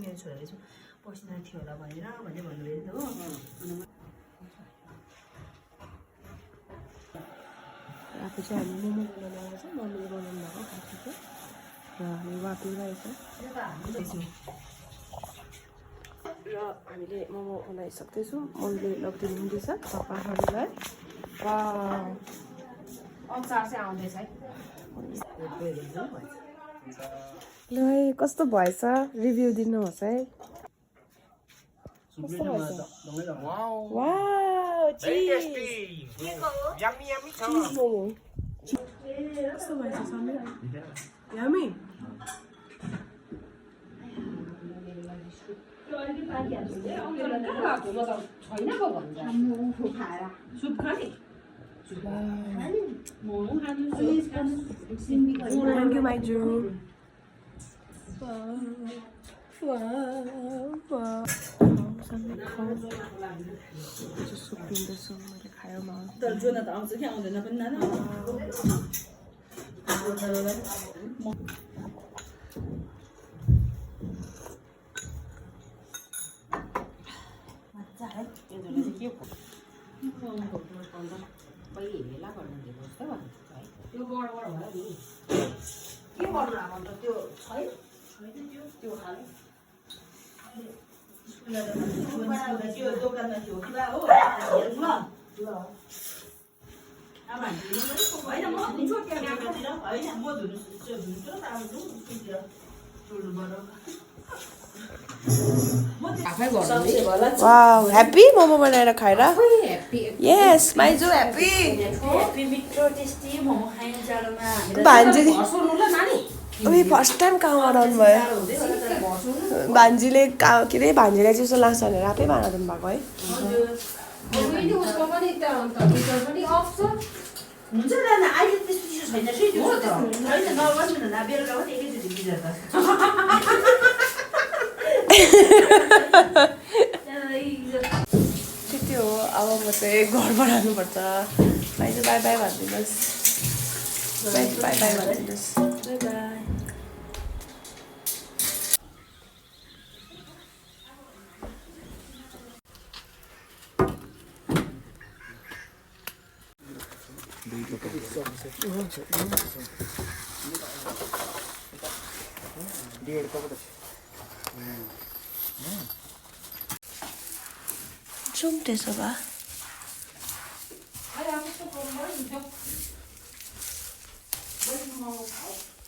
मेरो छोराले चाहिँ पसिना थियो होला भनेर भन्नुभयो नि त हो। आफू चाहिँ हामी मोमो बनाउनु आएको छ, मम्मीले बनाउनु भएको काकीको र हामी वापिङ रहेछ र हामीले मोमो बनाइसक्दैछौँ। मम्मीले लगिदिनु हुँदैछ पापाहरूलाई। अचार चाहिँ आउँदैछ है। ल है कस्तो भएछ रिभ्यू दिनुहोस् है। कस्तो भएछ? वाउ चिज मोमो कस्तो भएछ Samir? Yummy Thank you, my Drew. Wow. Just पिउँदैछु मैले खायो Wow, happy momo बनाएर खाएर? Yes, माइजु happy. Happy मिठो टेस्टी मोमो खाइन जाडोमा। भान्जीले ओइ फर्स्ट टाइम काम गराउनु भयो। भान्जीले के रे भान्जीलाई चिसो लाग्छ भनेर आफै बनाइदिनु भएको है। मैले उसको पनि त गिटर पनि अफ छ। हुन्छ दादा अहिले त्यस्तो चिसो छैन फेरि त्यो त हैन नबस्नु न बेलुका पनि एकैचोटि गिटर त त्यति हो। अब म चाहिँ घर बनाउनुपर्छ। भाइ चाहिँ बाई बाई भनिदिनुहोस्। बाई बाई भनिदिनुहोस्। By by. जाउँ त्यसो भए।